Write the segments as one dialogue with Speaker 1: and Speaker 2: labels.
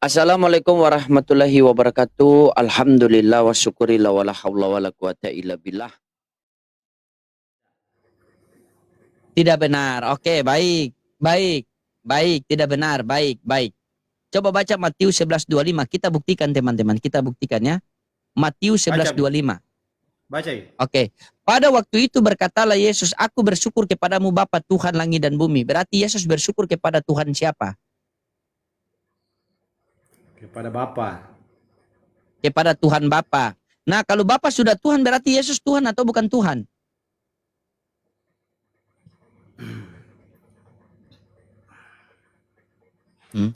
Speaker 1: Assalamualaikum warahmatullahi wabarakatuh. Alhamdulillah wa syukurillah wa la hawla wa la quwata illa billah. Tidak benar. Oke, baik. Baik. Baik, tidak benar. Baik, baik. Coba baca Matius 11:25. Kita buktikan teman-teman. Kita buktikan ya. Matius 11:25.
Speaker 2: Baca ya.
Speaker 1: Oke. Pada waktu itu berkatalah Yesus, aku bersyukur kepadamu Bapa Tuhan langit dan bumi. Berarti Yesus bersyukur kepada Tuhan siapa?
Speaker 2: Kepada Bapa.
Speaker 1: Kepada Tuhan Bapa. Nah, kalau Bapa sudah Tuhan berarti Yesus Tuhan atau bukan Tuhan?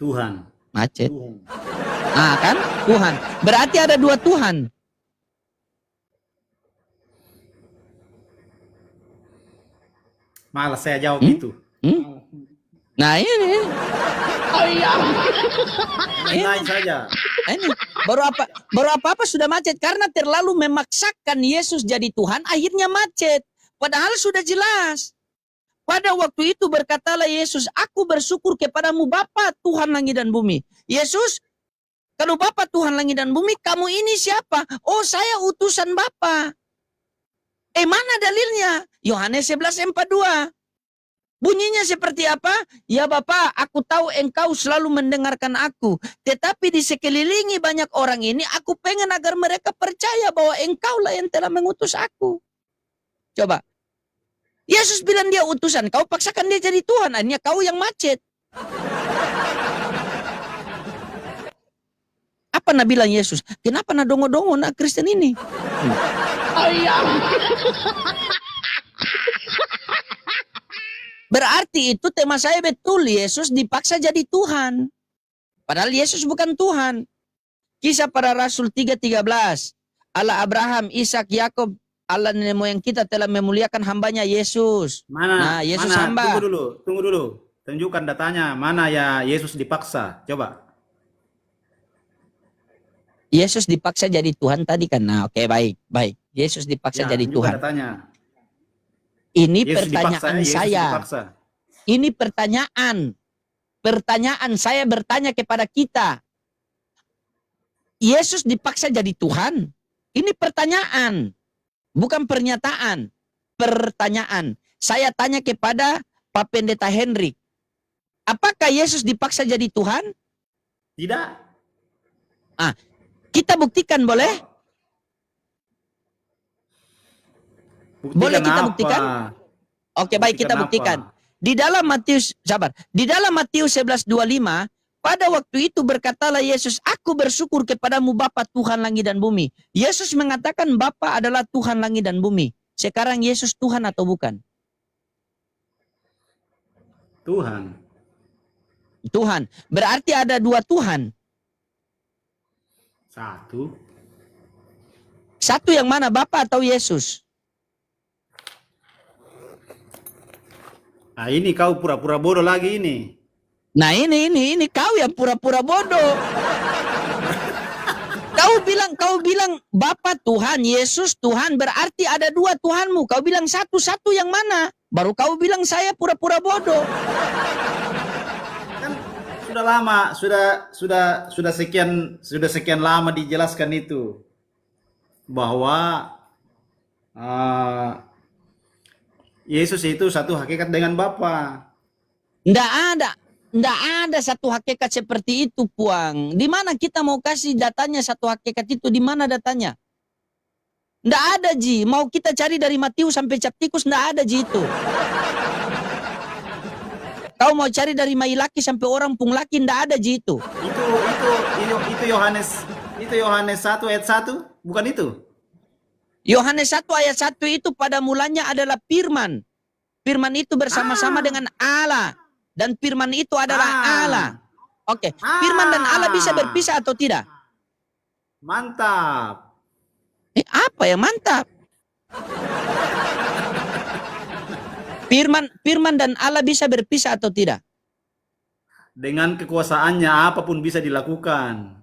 Speaker 2: Tuhan.
Speaker 1: Macet.
Speaker 2: Tuhan.
Speaker 1: Nah, kan? Tuhan. Berarti ada dua Tuhan.
Speaker 2: Malas saya jawab itu.
Speaker 1: Nah, ini.
Speaker 2: Lain saja.
Speaker 1: Ini baru apa sudah macet karena terlalu memaksakan Yesus jadi Tuhan, akhirnya macet. Padahal sudah jelas. Pada waktu itu berkatalah Yesus, aku bersyukur kepadamu Bapa Tuhan langit dan bumi. Yesus, kalau Bapa Tuhan langit dan bumi, kamu ini siapa? Oh, saya utusan Bapa. Mana dalilnya? Yohanes 11:42. Bunyinya seperti apa? Ya Bapak, aku tahu engkau selalu mendengarkan aku. Tetapi di sekelilingi banyak orang ini, aku pengen agar mereka percaya bahwa engkaulah yang telah mengutus aku. Coba. Yesus bilang dia utusan, kau paksakan dia jadi Tuhan, akhirnya kau yang macet. Apa nak bilang Yesus? Kenapa nak dongo-dongo nak Kristen ini? Berarti itu tema saya betul, Yesus dipaksa jadi Tuhan. Padahal Yesus bukan Tuhan. Kisah para Rasul 3:13. Allah Abraham, Ishak, Yakub, Allah nenek moyang kita telah memuliakan hambanya Yesus.
Speaker 2: Mana?
Speaker 1: Nah, Yesus
Speaker 2: mana?
Speaker 1: hamba.
Speaker 2: Tunggu dulu. Tunjukkan datanya. Mana ya Yesus dipaksa? Coba.
Speaker 1: Yesus dipaksa jadi Tuhan tadi kan. Nah, oke, baik. Yesus dipaksa
Speaker 2: Ya,
Speaker 1: jadi Tuhan.
Speaker 2: Datanya.
Speaker 1: Ini
Speaker 2: Yesus
Speaker 1: pertanyaan
Speaker 2: dipaksa,
Speaker 1: saya.
Speaker 2: Dipaksa.
Speaker 1: Ini pertanyaan. Pertanyaan saya bertanya kepada kita. Yesus dipaksa jadi Tuhan? Ini pertanyaan. Bukan pernyataan. Pertanyaan. Saya tanya kepada Pak Pendeta Henry. Apakah Yesus dipaksa jadi Tuhan?
Speaker 2: Tidak.
Speaker 1: Kita buktikan boleh? Boleh kita buktikan? Oke, baik, kita buktikan. Di dalam Matius 11:25, pada waktu itu berkatalah Yesus, aku bersyukur kepadamu Bapa Tuhan langit dan bumi. Yesus mengatakan Bapa adalah Tuhan langit dan bumi. Sekarang Yesus Tuhan atau bukan?
Speaker 2: Tuhan.
Speaker 1: Tuhan. Berarti ada dua Tuhan. Satu yang mana, Bapa atau Yesus?
Speaker 2: Nah, ini kau pura-pura bodoh lagi ini.
Speaker 1: Nah, ini kau yang pura-pura bodoh. Kau bilang Bapa Tuhan, Yesus Tuhan, berarti ada dua Tuhanmu. Kau bilang satu yang mana? Baru kau bilang saya pura-pura bodoh.
Speaker 2: Kan sudah lama, sudah sekian lama dijelaskan itu bahwa Yesus itu satu hakikat dengan Bapa.
Speaker 1: Nggak ada satu hakikat seperti itu, Puang. Di mana kita mau kasih datanya satu hakikat itu? Di mana datanya? Nggak ada, Ji. Mau kita cari dari Matius sampai Captikus, nggak ada, Ji, itu. Kau mau cari dari Mailaki sampai orang Punglaki, nggak ada, Ji, itu.
Speaker 2: Itu Yohanes 1 ayat 1, bukan itu?
Speaker 1: Yohanes 1 ayat 1 itu pada mulanya adalah firman. Firman itu bersama-sama dengan Allah. Dan firman itu adalah Allah. Oke, firman dan Allah bisa berpisah atau tidak?
Speaker 2: Mantap.
Speaker 1: Apa yang mantap? Firman dan Allah bisa berpisah atau tidak?
Speaker 2: Dengan kekuasaannya apapun bisa dilakukan.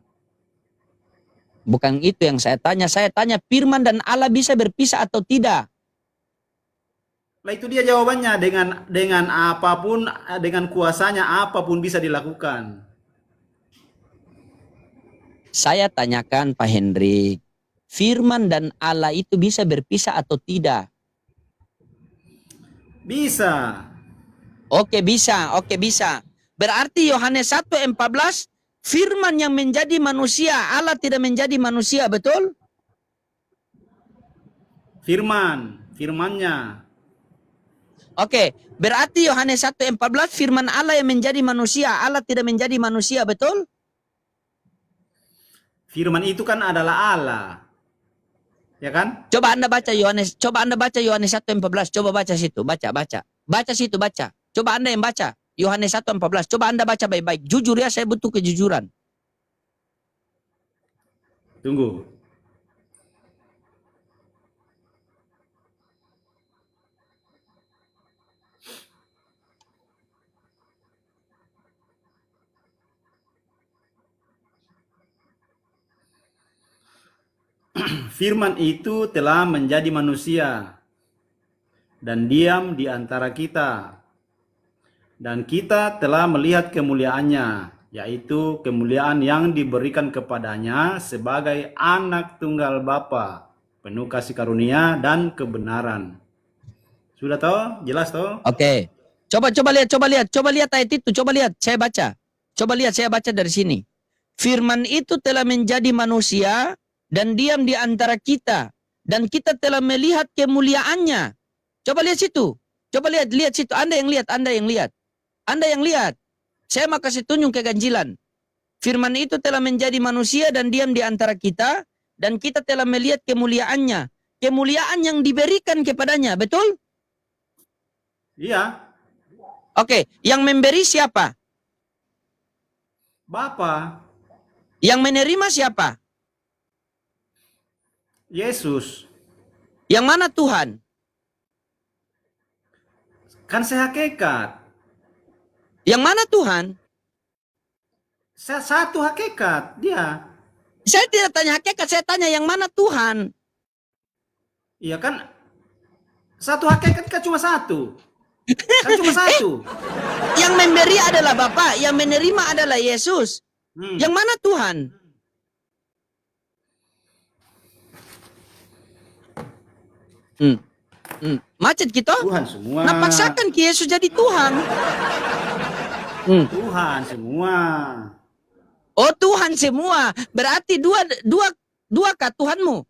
Speaker 1: Bukan itu yang saya tanya. Saya tanya firman dan Allah bisa berpisah atau tidak?
Speaker 2: Lah itu dia jawabannya, dengan apapun, dengan kuasanya apapun bisa dilakukan.
Speaker 1: Saya tanyakan Pak Hendrik, firman dan Allah itu bisa berpisah atau tidak?
Speaker 2: Bisa.
Speaker 1: Oke bisa, oke bisa. Berarti Yohanes 1:14, firman yang menjadi manusia, Allah tidak menjadi manusia, betul?
Speaker 2: Firmannya.
Speaker 1: Oke, berarti Yohanes 1:14, firman Allah yang menjadi manusia, Allah tidak menjadi manusia, betul?
Speaker 2: Firman itu kan adalah Allah. Ya kan?
Speaker 1: Coba Anda baca Yohanes 1:14, coba baca situ, baca. Baca situ, baca. Coba Anda yang baca, Yohanes 1:14, coba Anda baca baik-baik. Jujur ya, saya butuh kejujuran.
Speaker 2: Tunggu. Firman itu telah menjadi manusia dan diam di antara kita. Dan kita telah melihat kemuliaannya, yaitu kemuliaan yang diberikan kepadanya sebagai anak tunggal Bapa, penuh kasih karunia dan kebenaran. Sudah tahu? Jelas tahu?
Speaker 1: Oke. Coba lihat ayat itu, coba lihat, saya baca. Coba lihat, saya baca dari sini. Firman itu telah menjadi manusia dan diam di antara kita, dan kita telah melihat kemuliaannya. Coba lihat situ. Coba lihat situ. Anda yang lihat. Saya mau kasih tunjuk keganjilan. Firman itu telah menjadi manusia dan diam di antara kita, dan kita telah melihat kemuliaannya. Kemuliaan yang diberikan kepadanya, betul?
Speaker 2: Iya.
Speaker 1: Oke, yang memberi siapa?
Speaker 2: Bapa.
Speaker 1: Yang menerima siapa?
Speaker 2: Yesus.
Speaker 1: Yang mana Tuhan?
Speaker 2: Kan sehakikat.
Speaker 1: Yang mana Tuhan?
Speaker 2: Satu hakikat dia.
Speaker 1: Saya tidak tanya hakikat, saya tanya yang mana Tuhan.
Speaker 2: Iya kan? Satu hakikat kan cuma satu. Kan cuma satu.
Speaker 1: Yang memberi adalah Bapa, yang menerima adalah Yesus. Yang mana Tuhan? Macet kita?
Speaker 2: Tuhan semua.
Speaker 1: Napaksakan ki Yesus jadi Tuhan.
Speaker 2: Tuhan semua.
Speaker 1: Oh Tuhan semua. Berarti dua kah Tuhanmu?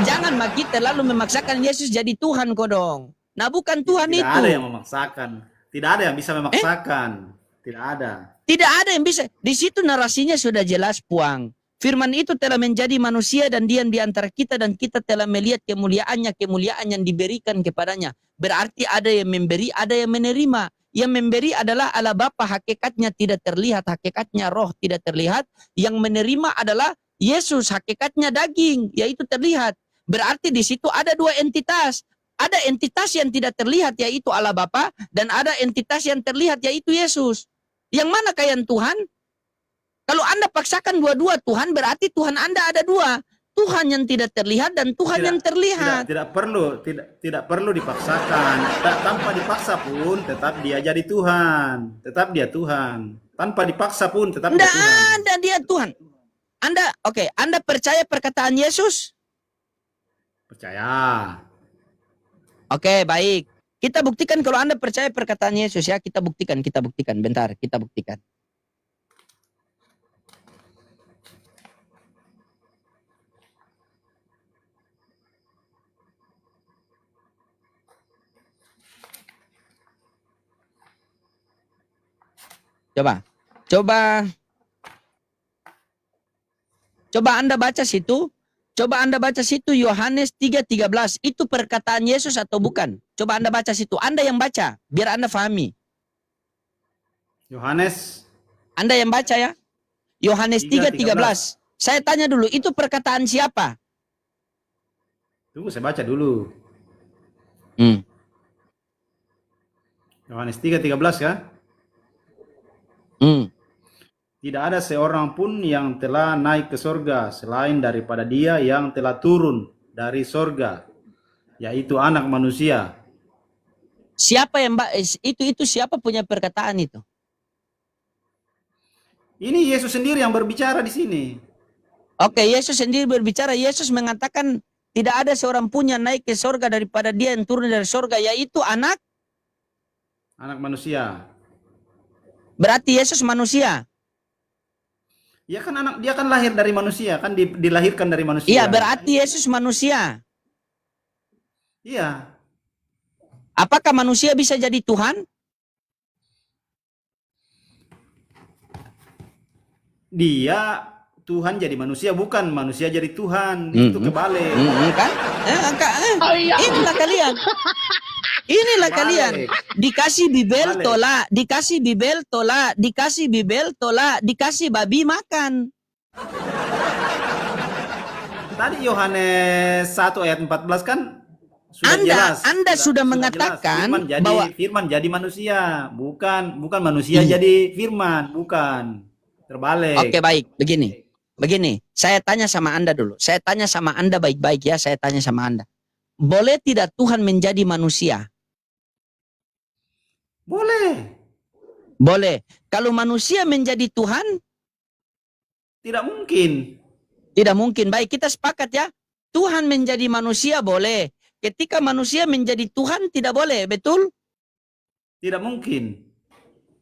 Speaker 1: Jangan Maki terlalu memaksakan Yesus jadi Tuhan kok dong. Nah bukan Tuhan
Speaker 2: Tidak
Speaker 1: itu.
Speaker 2: ada yang memaksakan. Tidak ada yang bisa memaksakan. Tidak ada.
Speaker 1: Tidak ada yang bisa. Di situ narasinya sudah jelas Puang. Firman itu telah menjadi manusia dan diam di antara kita, dan kita telah melihat kemuliaannya, kemuliaan yang diberikan kepadanya. Berarti ada yang memberi, ada yang menerima. Yang memberi adalah Allah Bapa, hakikatnya tidak terlihat, hakikatnya roh tidak terlihat. Yang menerima adalah Yesus, hakikatnya daging, yaitu terlihat. Berarti di situ ada dua entitas. Ada entitas yang tidak terlihat, yaitu Allah Bapa, dan ada entitas yang terlihat, yaitu Yesus. Yang mana yang Tuhan? Kalau Anda paksakan dua-dua Tuhan, berarti Tuhan Anda ada dua. Tuhan yang tidak terlihat dan Tuhan yang terlihat.
Speaker 2: Tidak perlu dipaksakan. Tanpa dipaksa pun tetap dia jadi Tuhan. Tetap dia Tuhan. Tanpa dipaksa pun tetap dia Tuhan.
Speaker 1: Tidak ada dia Tuhan. Anda percaya perkataan Yesus?
Speaker 2: Percaya.
Speaker 1: Oke, baik. Kita buktikan kalau Anda percaya perkataan Yesus ya. Kita buktikan. Bentar, kita buktikan. Coba Anda baca situ. Coba Anda baca situ Yohanes 3:13. Itu perkataan Yesus atau bukan? Coba Anda baca situ. Anda yang baca, biar Anda pahami.
Speaker 2: Yohanes.
Speaker 1: Anda yang baca ya. Yohanes 3:13. Saya tanya dulu, itu perkataan siapa?
Speaker 2: Tunggu, saya baca dulu. Yohanes 3:13 ya. Tidak ada seorang pun yang telah naik ke sorga selain daripada dia yang telah turun dari sorga, yaitu anak manusia.
Speaker 1: Siapa yang itu siapa punya perkataan itu?
Speaker 2: Ini Yesus sendiri yang berbicara di sini.
Speaker 1: Oke, Yesus sendiri berbicara. Yesus mengatakan tidak ada seorang pun yang naik ke sorga daripada dia yang turun dari sorga, yaitu anak.
Speaker 2: Anak manusia.
Speaker 1: Berarti Yesus manusia.
Speaker 2: Ya kan dia kan lahir dari manusia, kan dilahirkan dari manusia.
Speaker 1: Iya, berarti Yesus manusia.
Speaker 2: Iya.
Speaker 1: Apakah manusia bisa jadi Tuhan?
Speaker 2: Dia Tuhan jadi manusia, bukan manusia jadi Tuhan. Itu kebalik.
Speaker 1: Kan? Inilah kalian. Inilah kalian. Dikasih bibel tolak, dikasih bibel tolak, dikasih bibel tolak, dikasih babi makan.
Speaker 2: Tadi Yohanes 1 ayat 14 kan sudah jelas.
Speaker 1: Anda sudah mengatakan bahwa
Speaker 2: Firman jadi manusia, bukan manusia jadi firman, bukan. Terbalik.
Speaker 1: Oke, baik. Begini, saya tanya sama Anda dulu. Saya tanya sama Anda baik-baik ya, saya tanya sama Anda. Boleh tidak Tuhan menjadi manusia?
Speaker 2: Boleh.
Speaker 1: Boleh. Kalau manusia menjadi Tuhan?
Speaker 2: Tidak mungkin.
Speaker 1: Tidak mungkin. Baik, kita sepakat ya. Tuhan menjadi manusia boleh. Ketika manusia menjadi Tuhan tidak boleh, betul?
Speaker 2: Tidak mungkin.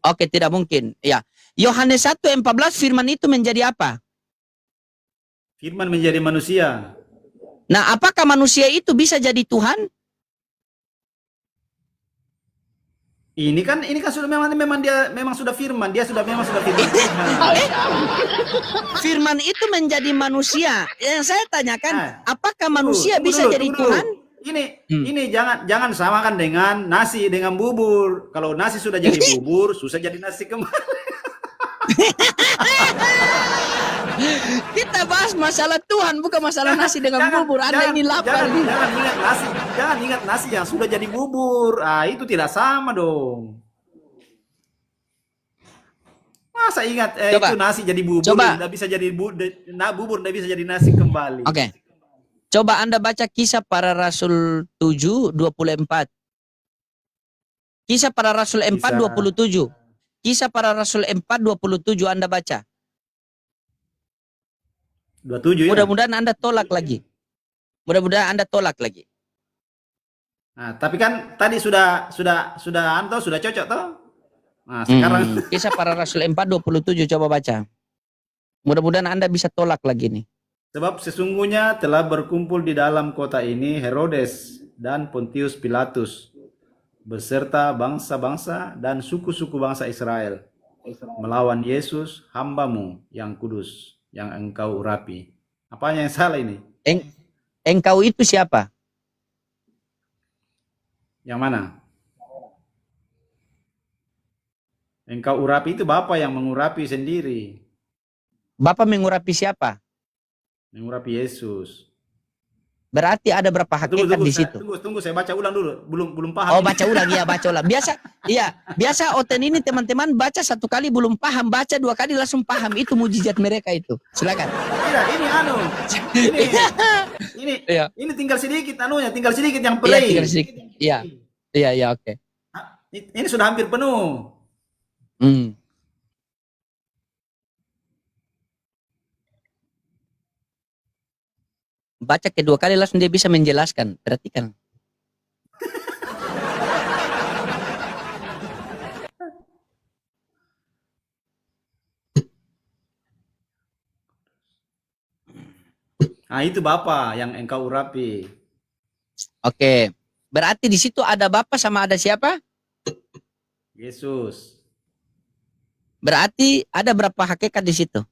Speaker 1: Oke, tidak mungkin. Ya. Yohanes 1:14 firman itu menjadi apa?
Speaker 2: Firman menjadi manusia.
Speaker 1: Nah, apakah manusia itu bisa jadi Tuhan?
Speaker 2: Ini kan sudah memang sudah firman, dia memang sudah firman.
Speaker 1: Firman itu menjadi manusia. Yang saya tanyakan, apakah manusia bisa jadi Tuhan?
Speaker 2: Ini jangan samakan dengan nasi dengan bubur. Kalau nasi sudah jadi bubur, susah jadi nasi kembali.
Speaker 1: Kita bahas masalah Tuhan, bukan masalah nasi dengan bubur. Anda ini lapar.
Speaker 2: Jangan ingat nasi yang sudah jadi bubur. Itu tidak sama dong. Masa ingat itu nasi jadi bubur, tidak bisa jadi bubur, tidak bisa jadi nasi kembali.
Speaker 1: Oke. Coba Anda baca Kisah Para Rasul 7:24. Kisah Para Rasul 4:27. Kisah Para Rasul 4:27 Anda baca.
Speaker 2: 27 ya.
Speaker 1: Mudah-mudahan Anda tolak lagi. Mudah-mudahan Anda tolak lagi.
Speaker 2: Nah, tapi kan tadi sudah cocok toh? Nah, sekarang
Speaker 1: Kisah Para Rasul 4:27 coba baca. Mudah-mudahan Anda bisa tolak lagi nih.
Speaker 2: Sebab sesungguhnya telah berkumpul di dalam kota ini Herodes dan Pontius Pilatus beserta bangsa-bangsa dan suku-suku bangsa Israel melawan Yesus hamba-Mu yang kudus yang Engkau urapi. Apanya yang salah ini?
Speaker 1: Engkau itu siapa?
Speaker 2: Yang mana? Engkau urapi itu Bapa yang mengurapi sendiri.
Speaker 1: Bapa mengurapi siapa?
Speaker 2: Mengurapi Yesus.
Speaker 1: Berarti ada berapa hakikat di situ?
Speaker 2: Tunggu, saya baca ulang dulu. Belum paham.
Speaker 1: Oh, baca ulang ya, baca ulang. Biasa Oten ini teman-teman baca satu kali belum paham, baca dua kali langsung paham. Itu mujizat mereka itu. Silakan.
Speaker 2: Tidak, ini tinggal sedikit tinggal sedikit yang play.
Speaker 1: Iya, tinggal sedikit. Iya, oke.
Speaker 2: Ini sudah hampir penuh.
Speaker 1: Baca kedua kali langsung dia bisa menjelaskan. Perhatikan.
Speaker 2: Nah, itu Bapa yang Engkau urapi.
Speaker 1: Oke. Berarti di situ ada Bapa sama ada siapa?
Speaker 2: Yesus.
Speaker 1: Berarti ada berapa hakikat di situ?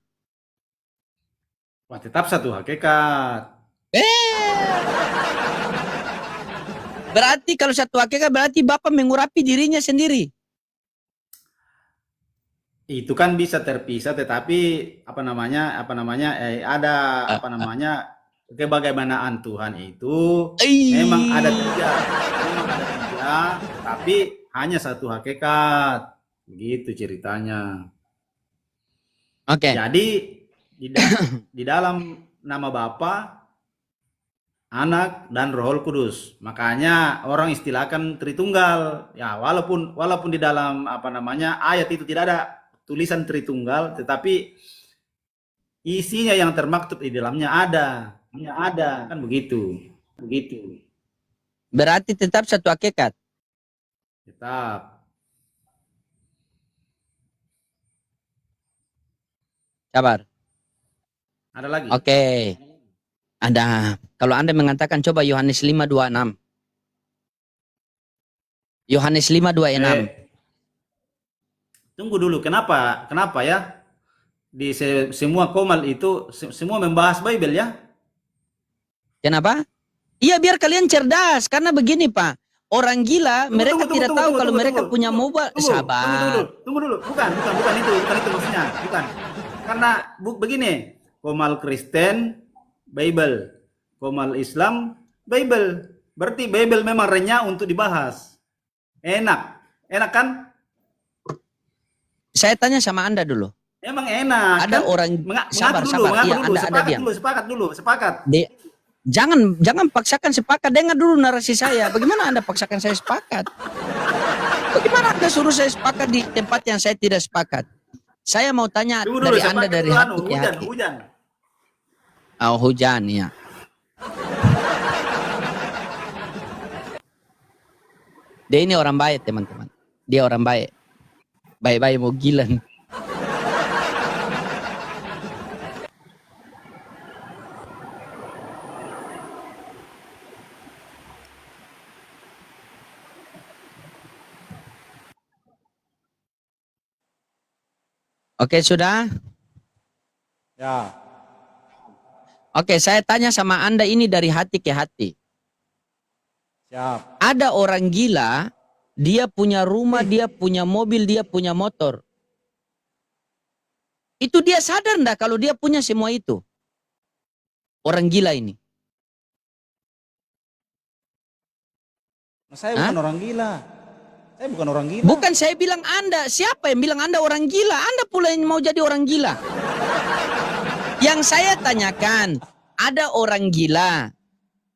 Speaker 2: Wah, tetap satu hakikat.
Speaker 1: Berarti kalau satu hakikat berarti Bapa mengurapi dirinya sendiri.
Speaker 2: Itu kan bisa terpisah, tetapi kebagaimanaan Tuhan itu memang ada tiga, tapi hanya satu hakikat, begitu ceritanya.
Speaker 1: Oke.
Speaker 2: Jadi di dalam nama Bapa Anak, dan Roh Kudus. Makanya orang istilahkan Tritunggal. Ya, walaupun di dalam ayat itu tidak ada tulisan Tritunggal, tetapi isinya yang termaktub di dalamnya ada. Kan begitu.
Speaker 1: Berarti tetap satu hakikat.
Speaker 2: Tetap.
Speaker 1: Sabar.
Speaker 2: Ada lagi?
Speaker 1: Oke. Ada. Kalau Anda mengatakan coba Yohanes 5:26. Yohanes 5:26.
Speaker 2: Tunggu dulu, kenapa ya? Di semua komal itu semua membahas Bible ya?
Speaker 1: Kenapa? Iya, biar kalian cerdas. Karena begini, Pak. Orang gila, mereka tidak tahu kalau mereka punya mobil. Sabar.
Speaker 2: Tunggu dulu. Bukan itu maksudnya. Bukan. Karena begini, komal Kristen, Bible. Komal Islam, Bible. Berarti Bible memang renyah untuk dibahas. Enak kan?
Speaker 1: Saya tanya sama Anda dulu.
Speaker 2: Emang enak.
Speaker 1: Ada
Speaker 2: kan?
Speaker 1: orang sabar. Iya, Anda diam.
Speaker 2: Sepakat.
Speaker 1: Jangan paksakan sepakat. Dengar dulu narasi saya. Bagaimana Anda paksakan saya sepakat? Bagaimana Anda suruh saya sepakat di tempat yang saya tidak sepakat? Saya mau tanya dari Anda dari hati ke hati.
Speaker 2: Hujan.
Speaker 1: Oh, hujan ya. Dia ini orang baik, teman-teman. Dia orang baik. Baik-baik mau gila. Oke, sudah?
Speaker 2: Ya.
Speaker 1: Oke, saya tanya sama Anda ini dari hati ke hati.
Speaker 2: Siap.
Speaker 1: Ada orang gila, dia punya rumah, dia punya mobil, dia punya motor. Itu dia sadar enggak kalau dia punya semua itu? Orang gila ini.
Speaker 3: Saya bukan orang gila. Saya bukan orang gila.
Speaker 1: Bukan saya bilang Anda. Siapa yang bilang Anda orang gila? Anda pula yang mau jadi orang gila. Yang saya tanyakan, ada orang gila.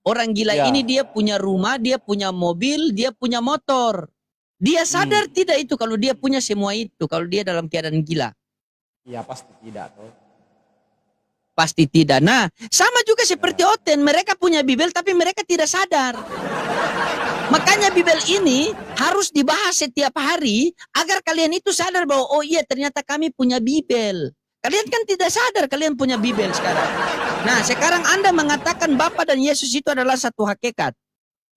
Speaker 1: Orang gila
Speaker 3: Ya.
Speaker 1: ini dia punya rumah, dia punya mobil, dia punya motor. Dia sadar tidak itu kalau dia punya semua itu, kalau dia dalam keadaan gila?
Speaker 3: Iya pasti tidak toh.
Speaker 1: Pasti tidak. Nah, sama juga seperti Oten. Mereka punya Bibel tapi mereka tidak sadar. Makanya Bibel ini harus dibahas setiap hari agar kalian itu sadar bahwa oh iya ternyata kami punya Bibel. Kalian kan tidak sadar kalian punya Bibel sekarang. Nah, sekarang Anda mengatakan Bapa dan Yesus itu adalah satu hakikat.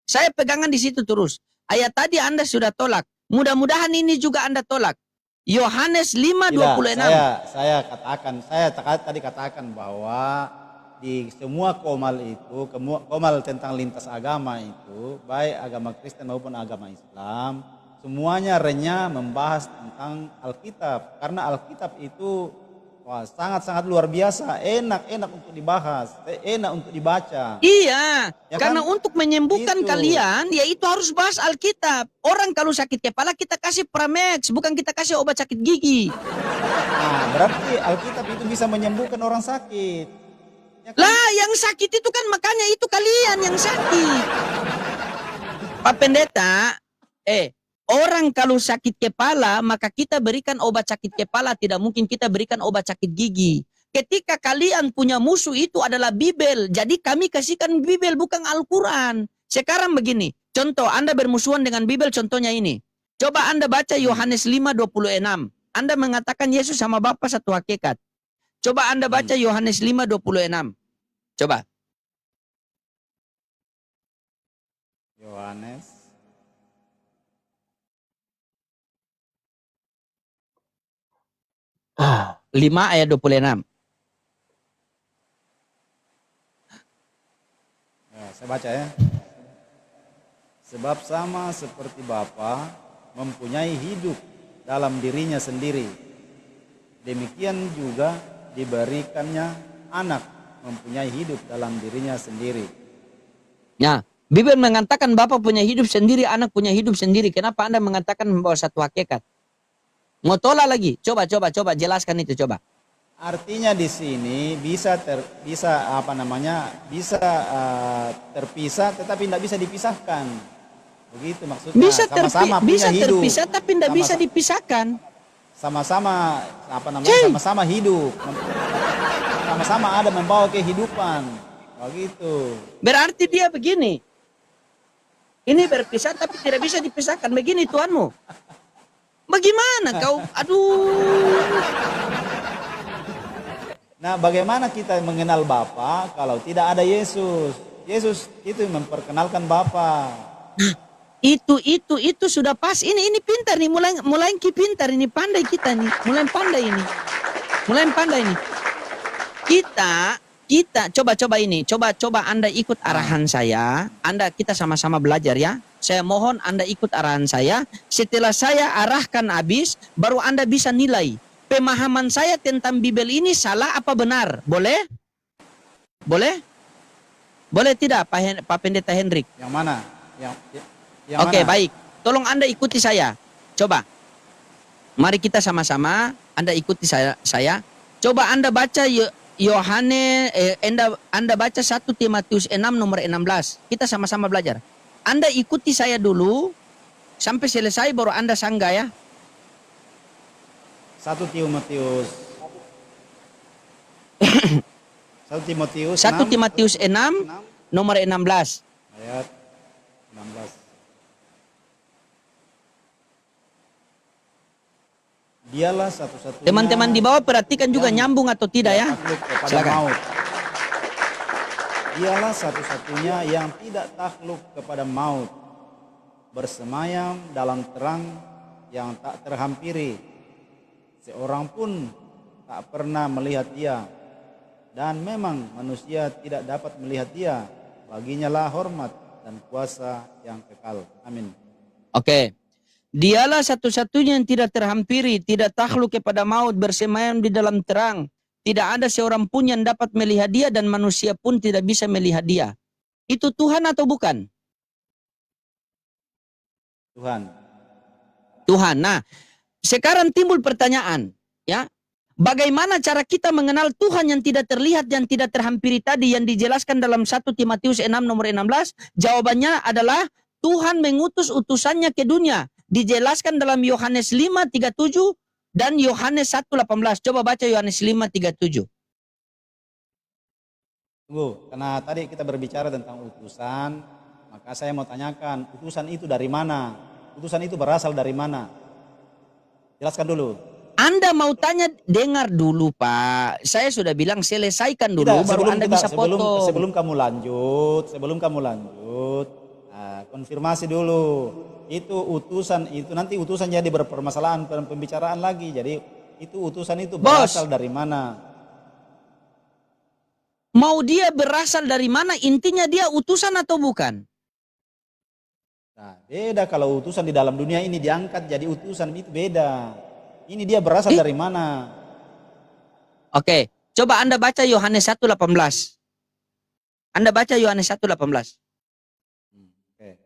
Speaker 1: Saya pegangan di situ terus. Ayat tadi Anda sudah tolak. Mudah-mudahan ini juga Anda tolak. Yohanes 5:26.
Speaker 3: Saya tadi katakan bahwa di semua komal itu, komal tentang lintas agama itu, baik agama Kristen maupun agama Islam, semuanya renyah membahas tentang Alkitab. Karena Alkitab itu sangat-sangat luar biasa, enak untuk dibahas, enak untuk dibaca.
Speaker 1: Iya,
Speaker 3: Ya
Speaker 1: karena
Speaker 3: kan?
Speaker 1: untuk menyembuhkan
Speaker 3: Itu.
Speaker 1: kalian, ya itu harus bahas Alkitab. Orang kalau sakit kepala kita kasih Pramex, bukan kita kasih obat sakit gigi.
Speaker 3: Nah, berarti Alkitab itu bisa menyembuhkan orang sakit. Ya kan?
Speaker 1: Lah, yang sakit itu kan makanya itu kalian yang sakit. Pak Pendeta, orang kalau sakit kepala, maka kita berikan obat sakit kepala, tidak mungkin kita berikan obat sakit gigi. Ketika kalian punya musuh itu adalah Bibel, jadi kami kasihkan Bibel bukan Al-Quran. Sekarang begini, contoh Anda bermusuhan dengan Bibel, contohnya ini. Coba Anda baca Yohanes 5:26. Anda mengatakan Yesus sama Bapa satu hakikat. Coba Anda baca Yohanes 5:26. Coba.
Speaker 3: Yohanes
Speaker 1: 5 ayat 26.
Speaker 3: Ya, saya baca ya. Sebab sama seperti Bapa mempunyai hidup dalam dirinya sendiri, demikian juga diberikannya anak mempunyai hidup dalam dirinya sendiri.
Speaker 1: Ya, Bibel mengatakan Bapa punya hidup sendiri, anak punya hidup sendiri. Kenapa Anda mengatakan bahwa satu hakikat? Mau tolak lagi? Coba jelaskan itu coba.
Speaker 3: Artinya di sini bisa terpisah tetapi tidak bisa dipisahkan. Begitu maksudnya.
Speaker 1: Bisa
Speaker 3: Sama-sama
Speaker 1: bisa
Speaker 3: punya hidup.
Speaker 1: terpisah tapi tidak bisa dipisahkan.
Speaker 3: Sama-sama sama-sama hidup. Sama-sama ada membawa kehidupan. Begitu.
Speaker 1: Berarti dia begini. Ini berpisah tapi tidak bisa dipisahkan. Begini Tuhanmu. Bagaimana kau? Aduh.
Speaker 3: Nah, bagaimana kita mengenal Bapa kalau tidak ada Yesus? Yesus itu memperkenalkan Bapa.
Speaker 1: Itu sudah pas. Ini pintar nih, mulai pintar ini, pandai kita nih, mulai pandai ini. Kita coba ini, coba Anda ikut arahan saya. Kita sama-sama belajar ya. Saya mohon Anda ikut arahan saya. Setelah saya arahkan habis, baru Anda bisa nilai pemahaman saya tentang Bible ini salah apa benar. Boleh? Boleh tidak Pak Pendeta Hendrik?
Speaker 3: Yang mana?
Speaker 1: Oke,
Speaker 3: mana?
Speaker 1: baik. Tolong Anda ikuti saya. Coba. Mari kita sama-sama. Anda ikuti saya. Coba Anda baca Yohanes. Anda baca 1 Timotius 6 nomor 16. Kita sama-sama belajar. Anda ikuti saya dulu. Sampai selesai baru Anda sanggah ya.
Speaker 3: 1 Timotius
Speaker 1: 1 Timotius 6 nomor 16.
Speaker 3: Ayat 16. Dialah satu-satunya.
Speaker 1: Teman-teman di bawah perhatikan juga nyambung atau tidak ya.
Speaker 3: Silakan. Dialah satu-satunya yang tidak takluk kepada maut, bersemayam dalam terang yang tak terhampiri. Seorang pun tak pernah melihat Dia, dan memang manusia tidak dapat melihat Dia. Baginya lah hormat dan kuasa yang kekal. Amin.
Speaker 1: Oke. Dialah satu-satunya yang tidak terhampiri, tidak takluk kepada maut, bersemayam di dalam terang. Tidak ada seorang pun yang dapat melihat Dia dan manusia pun tidak bisa melihat Dia. Itu Tuhan atau bukan? Tuhan. Nah, sekarang timbul pertanyaan, ya. Bagaimana cara kita mengenal Tuhan yang tidak terlihat dan tidak terhampiri tadi yang dijelaskan dalam 1 Timotius 6 nomor 16? Jawabannya adalah Tuhan mengutus utusannya ke dunia. Dijelaskan dalam Yohanes 5:37 dan Yohanes 1:18. Coba baca Yohanes 5:37.
Speaker 3: Tunggu, karena tadi kita berbicara tentang utusan, maka saya mau tanyakan, utusan itu dari mana? Utusan itu berasal dari mana? Jelaskan dulu.
Speaker 1: Anda mau tanya, dengar dulu Pak. Saya sudah bilang selesaikan dulu, baru Anda bisa potong.
Speaker 3: Sebelum kamu lanjut, konfirmasi dulu. Itu utusan itu nanti utusan jadi berpermasalahan pembicaraan lagi. Jadi itu utusan itu berasal dari mana?
Speaker 1: Mau dia berasal dari mana? Intinya dia utusan atau bukan?
Speaker 3: Nah, beda kalau utusan di dalam dunia ini diangkat jadi utusan, itu beda. Ini dia berasal dari mana?
Speaker 1: Oke, coba Anda baca Yohanes 1:18. Anda baca Yohanes 1:18.
Speaker 3: Oke.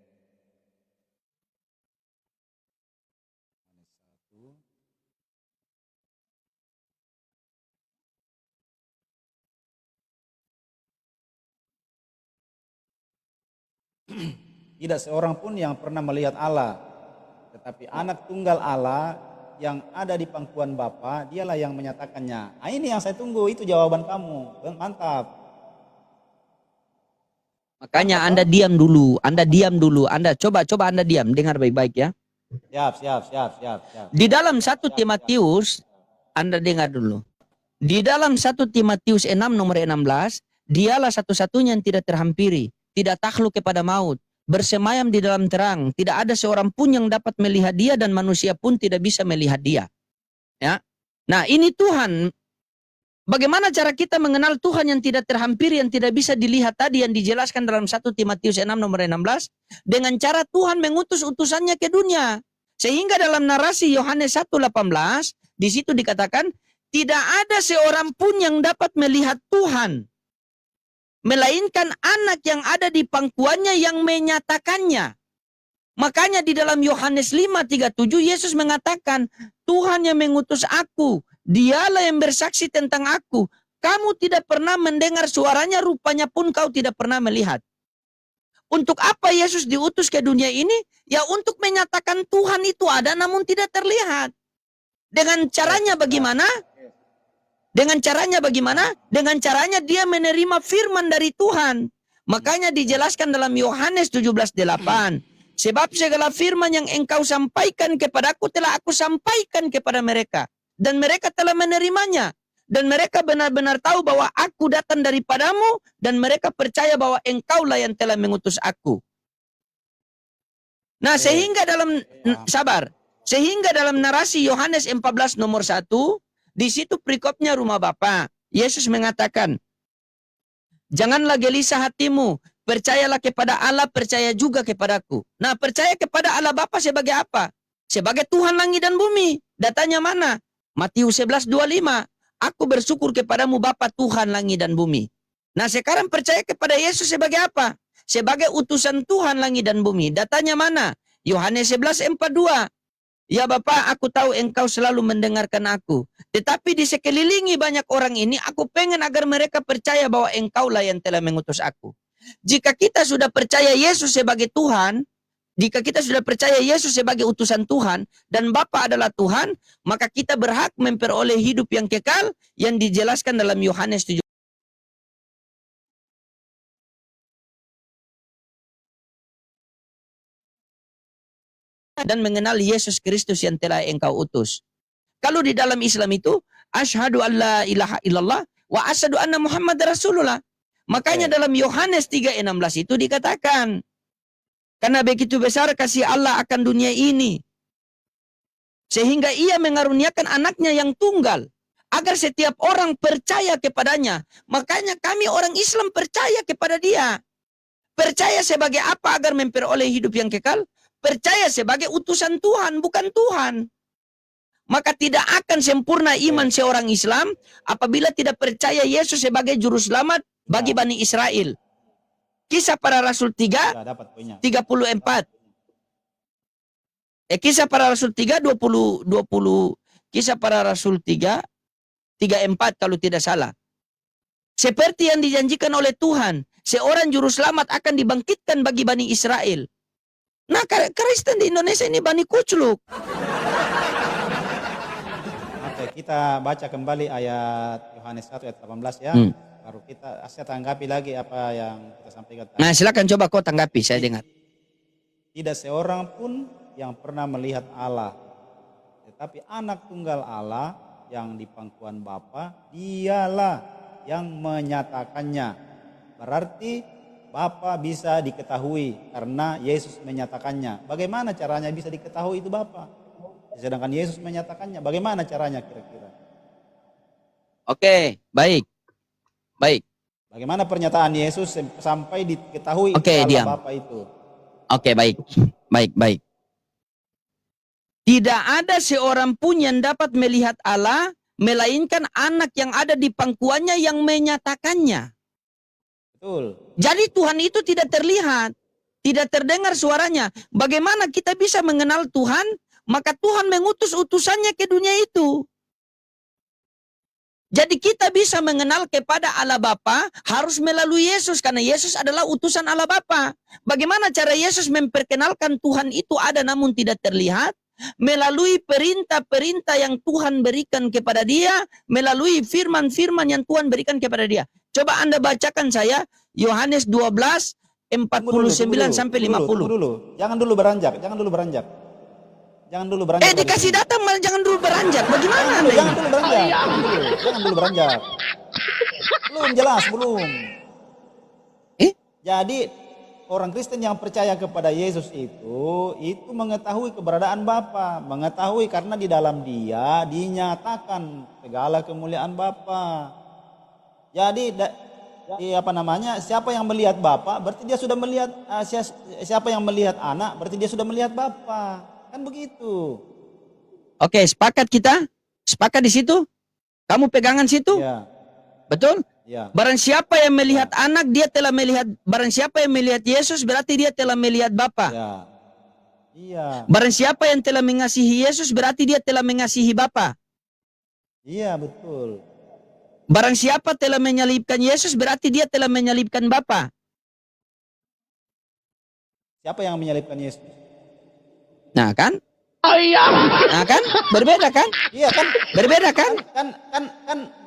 Speaker 3: Tidak seorang pun yang pernah melihat Allah, tetapi anak tunggal Allah yang ada di pangkuan Bapa, dialah yang menyatakannya. Nah, ini yang saya tunggu, itu jawaban kamu. Mantap.
Speaker 1: Makanya Anda diam dulu. Anda coba Anda diam, dengar baik-baik ya.
Speaker 3: Siap.
Speaker 1: Di dalam 1 Timotius, Anda dengar dulu. Di dalam 1 Timotius 6 nomor 16, dialah satu-satunya yang tidak terhampiri, tidak takluk kepada maut, bersemayam di dalam terang. Tidak ada seorang pun yang dapat melihat Dia dan manusia pun tidak bisa melihat Dia. Ya. Nah, ini Tuhan. Bagaimana cara kita mengenal Tuhan yang tidak terhampiri, yang tidak bisa dilihat tadi yang dijelaskan dalam 1 Timotius 6 nomor 16? Dengan cara Tuhan mengutus utusannya ke dunia. Sehingga dalam narasi Yohanes 1:18, di situ dikatakan, tidak ada seorang pun yang dapat melihat Tuhan, melainkan anak yang ada di pangkuannya yang menyatakannya. Makanya di dalam Yohanes 5:37 Yesus mengatakan, Tuhan yang mengutus aku Dialah yang bersaksi tentang aku. Kamu tidak pernah mendengar suaranya, rupanya pun kau tidak pernah melihat. Untuk apa Yesus diutus ke dunia ini? Ya untuk menyatakan Tuhan itu ada namun tidak terlihat. Dengan caranya bagaimana? Dengan caranya bagaimana? Dengan caranya dia menerima firman dari Tuhan. Makanya dijelaskan dalam Yohanes 17:8. Sebab segala firman yang engkau sampaikan kepadaku telah aku sampaikan kepada mereka. Dan mereka telah menerimanya. Dan mereka benar-benar tahu bahwa aku datang daripadamu. Dan mereka percaya bahwa engkaulah yang telah mengutus aku. Nah, sehingga dalam sehingga dalam narasi Yohanes 14 nomor 1, di situ perikopnya rumah Bapa. Yesus mengatakan, janganlah gelisah hatimu, percayalah kepada Allah, percaya juga kepadaku. Nah, percaya kepada Allah Bapa sebagai apa? Sebagai Tuhan langit dan bumi. Datanya mana? Matius 11:25. Aku bersyukur kepadamu Bapa Tuhan langit dan bumi. Nah, sekarang percaya kepada Yesus sebagai apa? Sebagai utusan Tuhan langit dan bumi. Datanya mana? Yohanes 11:42. Ya Bapa, aku tahu engkau selalu mendengarkan aku. Tetapi di sekelilingi banyak orang ini, aku pengen agar mereka percaya bahwa engkaulah yang telah mengutus aku. Jika kita sudah percaya Yesus sebagai Tuhan, jika kita sudah percaya Yesus sebagai utusan Tuhan, dan Bapa adalah Tuhan, maka kita berhak memperoleh hidup yang kekal, yang dijelaskan dalam Yohanes 7. Dan mengenal Yesus Kristus yang telah engkau utus. Kalau di dalam Islam itu, asyhadu an la ilaha illallah wa asyhadu anna Muhammad Rasulullah. Makanya dalam Yohanes 3:16 itu dikatakan, karena begitu besar kasih Allah akan dunia ini, sehingga ia mengaruniakan anaknya yang tunggal, agar setiap orang percaya kepadanya. Makanya kami orang Islam percaya kepada dia. Percaya sebagai apa agar memperoleh hidup yang kekal? Percaya sebagai utusan Tuhan, bukan Tuhan. Maka tidak akan sempurna iman seorang Islam apabila tidak percaya Yesus sebagai juru selamat bagi Bani Israel. Kisah Para Rasul 3, 34. Kisah Para Rasul 3, 20. Kisah Para Rasul 3, 34 kalau tidak salah. Seperti yang dijanjikan oleh Tuhan, seorang juru selamat akan dibangkitkan bagi Bani Israel. Nah, Kristen di Indonesia ini Bani Kucluk.
Speaker 3: Oke, kita baca kembali ayat Yohanes 1 ayat 18 ya. Baru saya tanggapi lagi apa yang kita sampaikan tadi.
Speaker 1: Nah, silakan coba kau tanggapi, saya dengar.
Speaker 3: Tidak seorang pun yang pernah melihat Allah. Tetapi anak tunggal Allah yang di pangkuan Bapa, dialah yang menyatakannya. Berarti Bapa bisa diketahui karena Yesus menyatakannya. Bagaimana caranya bisa diketahui itu Bapa? Sedangkan Yesus menyatakannya. Bagaimana caranya kira-kira?
Speaker 1: Oke, baik. Baik.
Speaker 3: Bagaimana pernyataan Yesus sampai diketahui
Speaker 1: Oke, diam.
Speaker 3: Bapa itu?
Speaker 1: Oke, baik. Baik. Tidak ada seorang pun yang dapat melihat Allah, melainkan anak yang ada di pangkuannya yang menyatakannya.
Speaker 3: Betul.
Speaker 1: Jadi Tuhan itu tidak terlihat, tidak terdengar suaranya. Bagaimana kita bisa mengenal Tuhan? Maka Tuhan mengutus utusannya ke dunia itu. Jadi kita bisa mengenal kepada Allah Bapa harus melalui Yesus, karena Yesus adalah utusan Allah Bapa. Bagaimana cara Yesus memperkenalkan Tuhan itu ada namun tidak terlihat? Melalui perintah-perintah yang Tuhan berikan kepada dia, melalui firman-firman yang Tuhan berikan kepada dia. Coba Anda bacakan saya Yohanes 12 49 sampai 50.
Speaker 3: Tunggu dulu. Jangan dulu beranjak.
Speaker 1: Dikasih data malah jangan dulu beranjak. Bagaimana Anda?
Speaker 3: Jangan dulu beranjak. Belum jelas, belum. Jadi orang Kristen yang percaya kepada Yesus itu mengetahui keberadaan Bapa, mengetahui karena di dalam dia dinyatakan segala kemuliaan Bapa. Jadi siapa yang melihat Bapa berarti dia sudah melihat, siapa yang melihat anak berarti dia sudah melihat Bapa. Kan begitu.
Speaker 1: Oke, sepakat kita? Sepakat di situ? Kamu pegangan situ?
Speaker 3: Ya.
Speaker 1: Betul?
Speaker 3: Ya.
Speaker 1: Barang siapa yang melihat anak, dia telah melihat. Barang siapa yang melihat Yesus, berarti dia telah melihat Bapa.
Speaker 3: Ya. Iya.
Speaker 1: Barang siapa yang telah mengasihi Yesus, berarti dia telah mengasihi Bapa.
Speaker 3: Iya, betul.
Speaker 1: Barang siapa telah menyalibkan Yesus, berarti dia telah menyalibkan Bapa.
Speaker 3: Siapa yang menyalibkan Yesus?
Speaker 1: Nah kan? Nah kan? Berbeda kan?
Speaker 3: Iya kan?
Speaker 1: Berbeda kan?
Speaker 3: Kan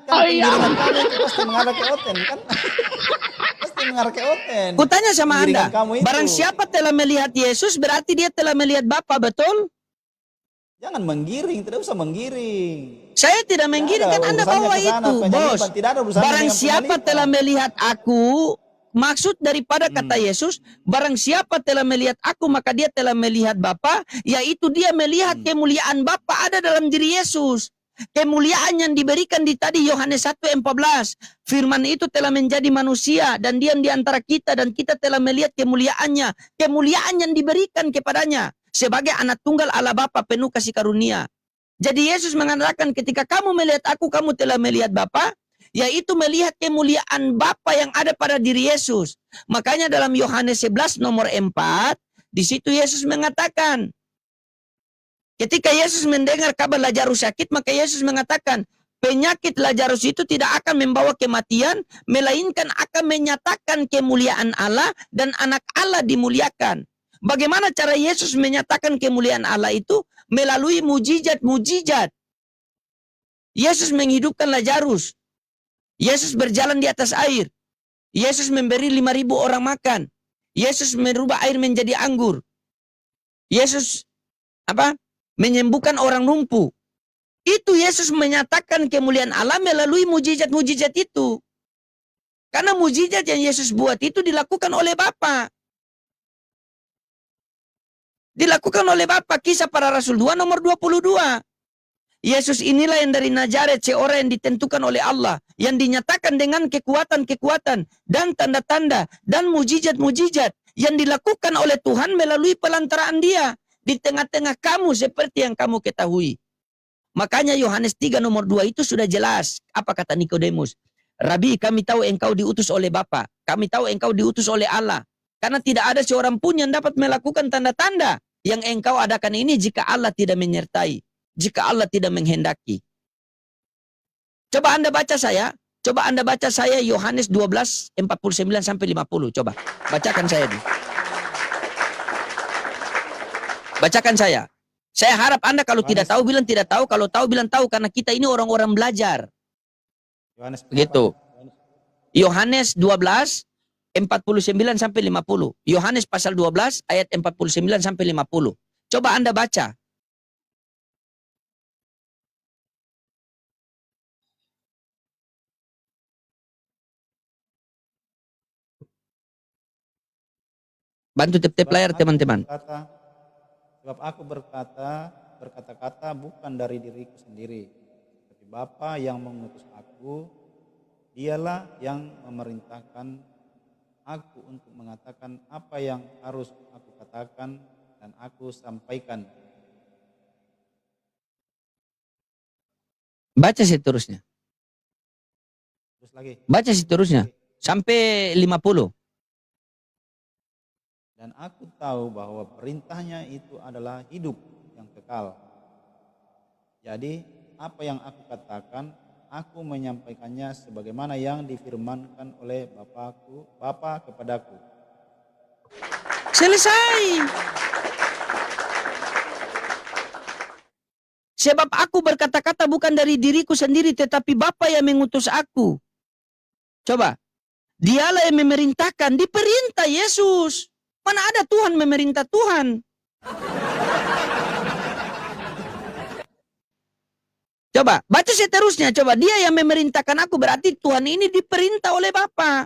Speaker 3: penggiringan kamu itu pasti mengarah ke Oten kan? Pasti mengarah ke Oten.
Speaker 1: Kutanya sama
Speaker 3: Penggiringan
Speaker 1: Anda,
Speaker 3: kamu itu.
Speaker 1: barang siapa telah melihat Yesus, berarti dia telah melihat Bapa, betul?
Speaker 3: Jangan menggiring, tidak usah menggiring.
Speaker 1: Saya tidak menggiring, kan Anda
Speaker 3: urusannya
Speaker 1: bawa
Speaker 3: ke sana,
Speaker 1: itu,
Speaker 3: penyaliban.
Speaker 1: bos.
Speaker 3: Tidak ada urusannya
Speaker 1: Barang
Speaker 3: dengan
Speaker 1: siapa
Speaker 3: penyaliban.
Speaker 1: telah melihat aku, maksud daripada kata Yesus, barang siapa telah melihat aku, maka dia telah melihat Bapa, yaitu dia melihat kemuliaan Bapa ada dalam diri Yesus. Kemuliaan yang diberikan di tadi Yohanes 1:14. Firman itu telah menjadi manusia dan diam di antara kita, dan kita telah melihat kemuliaannya. Kemuliaan yang diberikan kepadanya sebagai anak tunggal Allah Bapa penuh kasih karunia. Jadi Yesus mengatakan, ketika kamu melihat aku, kamu telah melihat Bapa, yaitu melihat kemuliaan Bapa yang ada pada diri Yesus. Makanya dalam Yohanes 11 nomor 4, di situ Yesus mengatakan, ketika Yesus mendengar kabar Lazarus sakit, maka Yesus mengatakan, penyakit Lazarus itu tidak akan membawa kematian, melainkan akan menyatakan kemuliaan Allah dan anak Allah dimuliakan. Bagaimana cara Yesus menyatakan kemuliaan Allah itu? Melalui mujizat-mujizat. Yesus menghidupkan Lazarus. Yesus berjalan di atas air. Yesus memberi 5.000 orang makan. Yesus merubah air menjadi anggur. Yesus menyembuhkan orang lumpuh. Itu Yesus menyatakan kemuliaan Allah melalui mujizat-mujizat itu. Karena mujizat yang Yesus buat itu dilakukan oleh Bapa. Dilakukan oleh Bapa. Kisah Para Rasul 2 nomor 22. Yesus inilah yang dari Nazaret, seorang yang ditentukan oleh Allah, yang dinyatakan dengan kekuatan-kekuatan dan tanda-tanda dan mujizat-mujizat yang dilakukan oleh Tuhan melalui pelantaraan Dia di tengah-tengah kamu seperti yang kamu ketahui. Makanya Yohanes 3 nomor 2 itu sudah jelas. Apa kata Nikodemus? Rabi, kami tahu engkau diutus oleh Bapa. Kami tahu engkau diutus oleh Allah. Karena tidak ada seorang pun yang dapat melakukan tanda-tanda yang engkau adakan ini jika Allah tidak menyertai. Jika Allah tidak menghendaki. Coba Anda baca saya. Coba Anda baca saya Yohanes 12, 49 sampai 50. Coba. Bacakan saya dulu. Bacakan saya. Saya harap Anda kalau tidak tahu bilang tidak tahu. Kalau tahu bilang tahu. Karena kita ini orang-orang belajar.
Speaker 3: Yohanes
Speaker 1: Begitu. Yohanes 12, 49 sampai 50. Yohanes pasal 12 ayat 49 sampai 50. Coba Anda baca. Bantu tip-tip layar teman-teman.
Speaker 3: Sebab aku berkata-kata bukan dari diriku sendiri. Tapi Bapa yang mengutus aku, dialah yang memerintahkan aku untuk mengatakan apa yang harus aku katakan dan aku sampaikan.
Speaker 1: Baca seterusnya.
Speaker 3: Terus lagi.
Speaker 1: Baca seterusnya. Sampai 50.
Speaker 3: Dan aku tahu bahwa perintahnya itu adalah hidup yang kekal. Jadi apa yang aku katakan, aku menyampaikannya sebagaimana yang difirmankan oleh Bapa kepadaku.
Speaker 1: Selesai. Sebab aku berkata-kata bukan dari diriku sendiri, tetapi Bapa yang mengutus aku. Coba. Dialah yang memerintahkan, diperintah Yesus. Mana ada Tuhan memerintah Tuhan? Coba, baca seterusnya. Coba, dia yang memerintahkan aku, berarti Tuhan ini diperintah oleh Bapa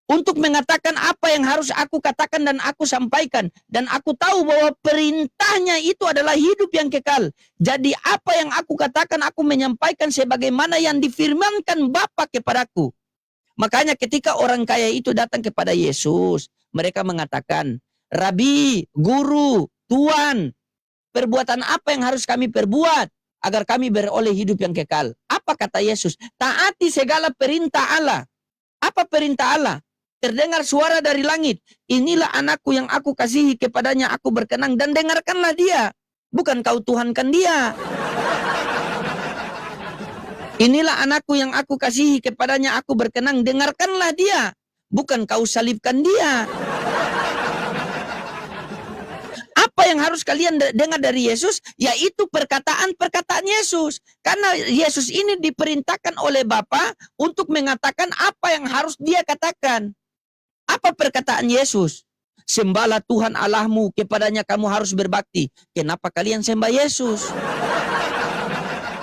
Speaker 1: untuk mengatakan apa yang harus aku katakan dan aku sampaikan. Dan aku tahu bahwa perintahnya itu adalah hidup yang kekal. Jadi apa yang aku katakan, aku menyampaikan sebagaimana yang difirmankan Bapa kepadaku. Makanya ketika orang kaya itu datang kepada Yesus, mereka mengatakan, Rabi, Guru, Tuan, perbuatan apa yang harus kami perbuat agar kami beroleh hidup yang kekal? Apa kata Yesus? Taati segala perintah Allah. Apa perintah Allah? Terdengar suara dari langit. Inilah anakku yang aku kasihi, kepadanya aku berkenan, dan dengarkanlah dia. Bukan kau tuhankan dia. Inilah anakku yang aku kasihi, kepadanya aku berkenan, dengarkanlah dia. Bukan kau salibkan dia. Apa yang harus kalian dengar dari Yesus? Yaitu perkataan-perkataan Yesus. Karena Yesus ini diperintahkan oleh Bapa untuk mengatakan apa yang harus dia katakan. Apa perkataan Yesus? Sembahlah Tuhan Allahmu, kepadanya kamu harus berbakti. Kenapa kalian sembah Yesus?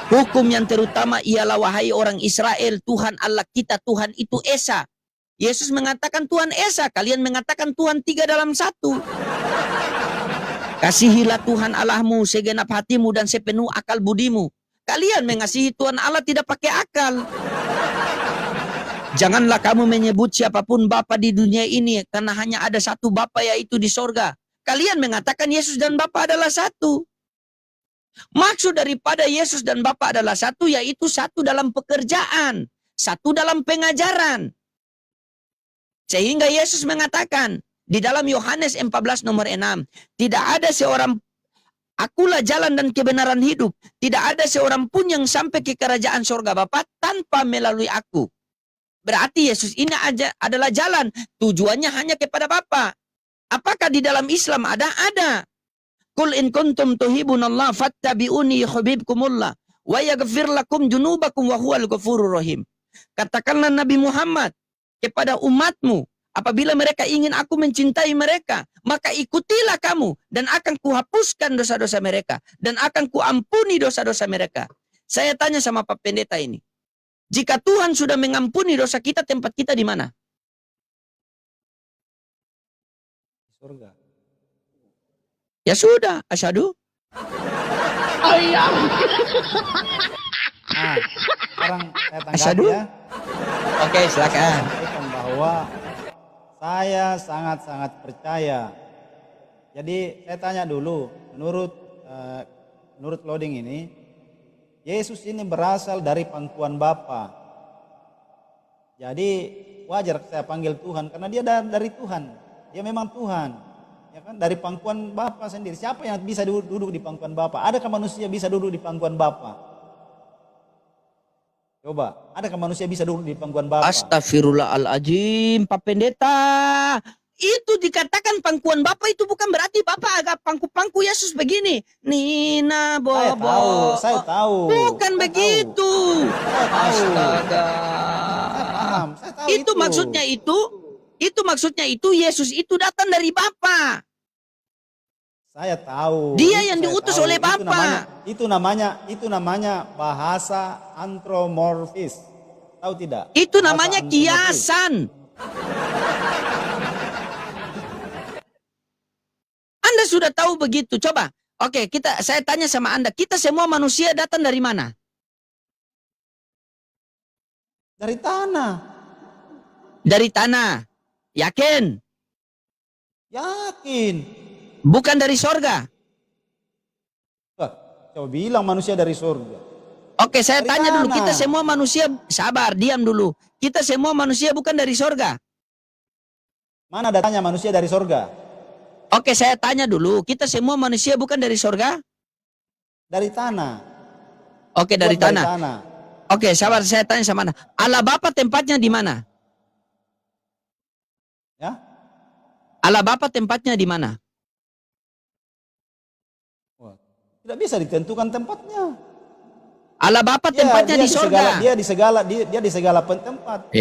Speaker 1: Hukum yang terutama ialah, wahai orang Israel, Tuhan Allah kita, Tuhan itu Esa. Yesus mengatakan Tuhan Esa, kalian mengatakan Tuhan 3 dalam 1. Kasihilah Tuhan Allahmu segenap hatimu dan sepenuh akal budimu. Kalian mengasihi Tuhan Allah tidak pakai akal. Janganlah kamu menyebut siapapun Bapa di dunia ini, karena hanya ada satu Bapa, yaitu di sorga. Kalian mengatakan Yesus dan Bapa adalah satu. Maksud daripada Yesus dan Bapa adalah satu, yaitu satu dalam pekerjaan, satu dalam pengajaran. Sehingga Yesus mengatakan di dalam Yohanes 14 nomor 6, tidak ada seorang, akulah jalan dan kebenaran hidup. Tidak ada seorang pun yang sampai ke kerajaan surga Bapa tanpa melalui aku. Berarti Yesus ini adalah jalan. Tujuannya hanya kepada Bapa. Apakah di dalam Islam ada? Ada. Qul in kuntum tuhibunallah fattabi'uni yuhibbukumullah wa yaghfir lakum junubakum wa huwal ghafurur rahim. Katakanlah Nabi Muhammad kepada umatmu, apabila mereka ingin aku mencintai mereka, maka ikutilah kamu, dan akan kuhapuskan dosa-dosa mereka, dan akan kuampuni dosa-dosa mereka. Saya tanya sama Pak Pendeta ini, jika Tuhan sudah mengampuni dosa kita, tempat kita di mana?
Speaker 3: Surga.
Speaker 1: Ya sudah, asyhadu.
Speaker 3: Nah, sekarang saya
Speaker 1: Asyhadu.
Speaker 3: tanggapi ya.
Speaker 1: Oke, silakan.
Speaker 3: Sampaikan bahwa saya sangat-sangat percaya. Jadi saya tanya dulu, menurut loading ini, Yesus ini berasal dari pangkuan Bapa. Jadi wajar saya panggil Tuhan karena dia dari Tuhan. Dia memang Tuhan. Ya kan, dari pangkuan Bapa sendiri. Siapa yang bisa duduk di pangkuan Bapa? Adakah manusia bisa duduk di pangkuan Bapa? Coba, adakah manusia bisa duduk di pangkuan Bapa?
Speaker 1: Astagfirullahaladzim, Pak Pendeta. Itu dikatakan pangkuan Bapa itu bukan berarti Bapa agak pangku-pangku Yesus begini. Nina Bobo.
Speaker 3: Saya tahu.
Speaker 1: Bukan
Speaker 3: Saya
Speaker 1: begitu. Astaga.
Speaker 3: Saya tahu
Speaker 1: Itu maksudnya itu Yesus itu datang dari Bapa.
Speaker 3: Saya tahu.
Speaker 1: Dia yang
Speaker 3: Saya
Speaker 1: diutus
Speaker 3: tahu.
Speaker 1: oleh Bapa.
Speaker 3: Itu namanya bahasa antromorfis. Tahu tidak?
Speaker 1: Itu
Speaker 3: Bahasa
Speaker 1: namanya
Speaker 3: antromorfis.
Speaker 1: kiasan. Anda sudah tahu begitu. Coba. Oke, saya tanya sama Anda, kita semua manusia datang dari mana?
Speaker 3: Dari tanah.
Speaker 1: Dari tanah. Yakin?
Speaker 3: Yakin.
Speaker 1: Bukan dari sorga.
Speaker 3: Wah, coba bilang manusia dari surga.
Speaker 1: Oke, saya
Speaker 3: Dari
Speaker 1: tanya dulu.
Speaker 3: tanah.
Speaker 1: Kita semua manusia, sabar, diam dulu. Kita semua manusia bukan dari sorga.
Speaker 3: Mana datanya manusia dari surga?
Speaker 1: Oke, saya tanya dulu. Kita semua manusia bukan dari sorga?
Speaker 3: Dari tanah.
Speaker 1: Oke, dari
Speaker 3: Buat
Speaker 1: tanah. Oke, sabar, saya tanya sama Anda. Allah Bapa tempatnya di mana?
Speaker 3: Ya?
Speaker 1: Allah Bapa tempatnya di mana?
Speaker 3: Wah, tidak bisa ditentukan tempatnya.
Speaker 1: Allah Bapa tempatnya di sorga.
Speaker 3: Dia di segala tempat.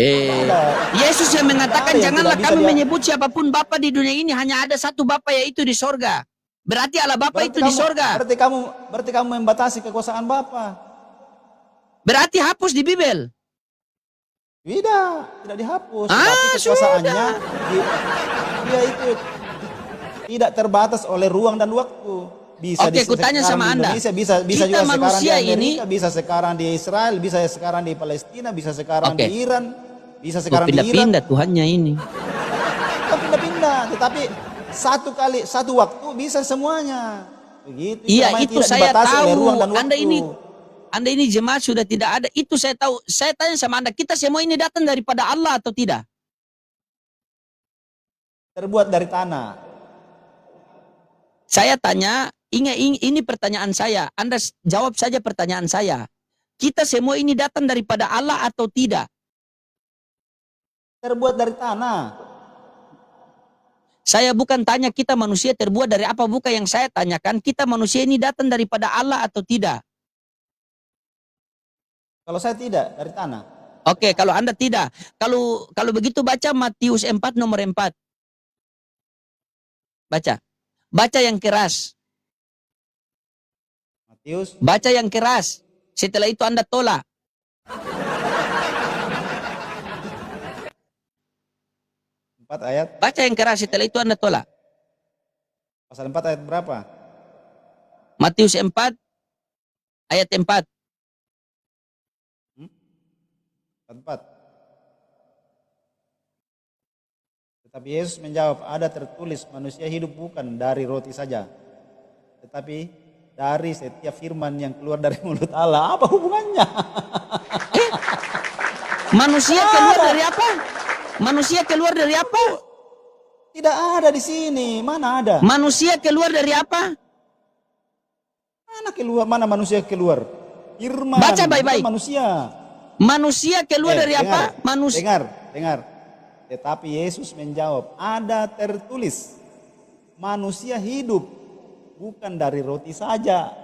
Speaker 1: Yesus yang mengatakan,
Speaker 3: Ada yang
Speaker 1: janganlah
Speaker 3: tidak bisa
Speaker 1: kamu
Speaker 3: dia-
Speaker 1: menyebut siapapun Bapa di dunia ini, hanya ada satu Bapa, yaitu di sorga. Berarti Allah Bapa itu di sorga.
Speaker 3: Berarti kamu membatasi kekuasaan Bapa.
Speaker 1: Berarti hapus di Bibel.
Speaker 3: Tidak dihapus. Tapi kekuasaannya dia itu tidak terbatas oleh ruang dan waktu. Bisa
Speaker 1: Oke, kutanya sama Anda.
Speaker 3: Bisa
Speaker 1: Kita
Speaker 3: juga sekarang di
Speaker 1: manusia
Speaker 3: Amerika,
Speaker 1: ini-
Speaker 3: bisa sekarang di Israel, bisa sekarang di Palestina, bisa sekarang
Speaker 1: Oke.
Speaker 3: di Iran, bisa sekarang di Irak.
Speaker 1: Pindah-pindah Tuhannya ini.
Speaker 3: Pindah-pindah, tetapi satu waktu bisa semuanya. Begitu.
Speaker 1: Iya,
Speaker 3: namanya
Speaker 1: itu
Speaker 3: tidak
Speaker 1: saya
Speaker 3: dibatasi oleh
Speaker 1: tahu.
Speaker 3: ruang dan waktu.
Speaker 1: Anda ini jemaat sudah tidak ada. Itu saya tahu. Saya tanya sama Anda, kita semua ini datang daripada Allah atau tidak?
Speaker 3: Terbuat dari tanah.
Speaker 1: Saya tanya, ini pertanyaan saya. Anda jawab saja pertanyaan saya. kita semua ini datang daripada Allah atau tidak?
Speaker 3: Terbuat dari tanah.
Speaker 1: Saya bukan tanya kita manusia terbuat dari apa, bukan yang saya tanyakan. Kita manusia ini datang daripada Allah atau tidak?
Speaker 3: Kalau saya tidak, dari tanah.
Speaker 1: Oke, kalau Anda tidak. Kalau begitu baca Matius 4 nomor 4. Baca. Baca yang keras.
Speaker 3: Matius
Speaker 1: Baca yang keras. Setelah itu Anda tolak.
Speaker 3: 4 ayat,
Speaker 1: Baca yang keras, setelah itu Anda tolak.
Speaker 3: pasal 4 ayat berapa?
Speaker 1: Matius 4 ayat 4.
Speaker 3: 4. Tetapi Yesus menjawab, ada tertulis manusia hidup bukan dari roti saja, tetapi dari setiap firman yang keluar dari mulut Allah. Apa hubungannya?
Speaker 1: Manusia keluar dari apa? Manusia keluar dari apa?
Speaker 3: Tidak ada di sini. Mana ada?
Speaker 1: Manusia keluar dari apa?
Speaker 3: Mana keluar? Mana manusia keluar? Firman.
Speaker 1: Baca
Speaker 3: bukan
Speaker 1: baik-baik.
Speaker 3: Manusia.
Speaker 1: Manusia keluar dari apa? Manusia.
Speaker 3: Dengar. Tetapi Yesus menjawab, ada tertulis manusia hidup bukan dari roti saja.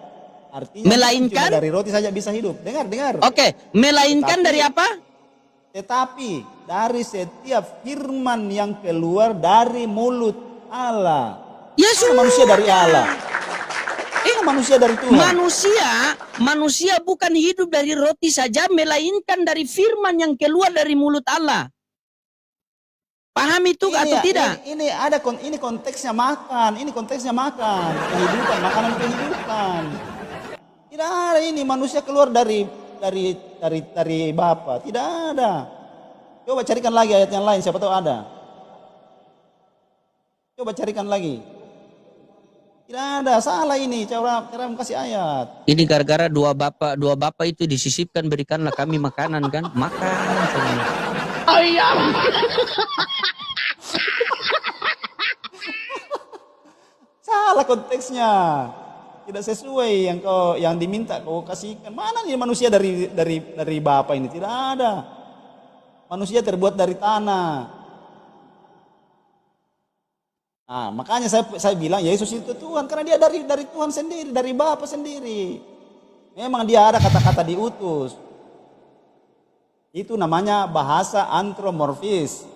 Speaker 3: Artinya
Speaker 1: Melainkan?
Speaker 3: cuma dari roti saja bisa hidup. Dengar.
Speaker 1: Oke, melainkan
Speaker 3: Tetapi-
Speaker 1: dari apa?
Speaker 3: Tetapi dari setiap firman yang keluar dari mulut Allah.
Speaker 1: Yesus.
Speaker 3: Mana manusia dari Allah? Mana manusia dari Tuhan?
Speaker 1: Manusia bukan hidup dari roti saja, melainkan dari firman yang keluar dari mulut Allah. Paham itu atau tidak?
Speaker 3: Ini ada ini konteksnya makan. Ini konteksnya makan. Kehidupan, makanan kehidupan. Tidak ada ini manusia keluar dari Bapa. Tidak ada. Coba carikan lagi ayat yang lain, siapa tahu ada. Coba carikan lagi. Tidak ada, salah ini cara kasih ayat.
Speaker 1: Ini gara-gara dua bapak itu disisipkan, berikanlah kami makanan kan? Makan.
Speaker 3: Salah konteksnya. Tidak sesuai yang diminta kau kasihkan. Mana nih manusia dari Bapa ini? Tidak ada. Manusia terbuat dari tanah. Nah, makanya saya bilang Yesus itu Tuhan karena dia dari Tuhan sendiri, dari Bapa sendiri. Memang dia ada kata-kata diutus. Itu namanya bahasa antromorfis.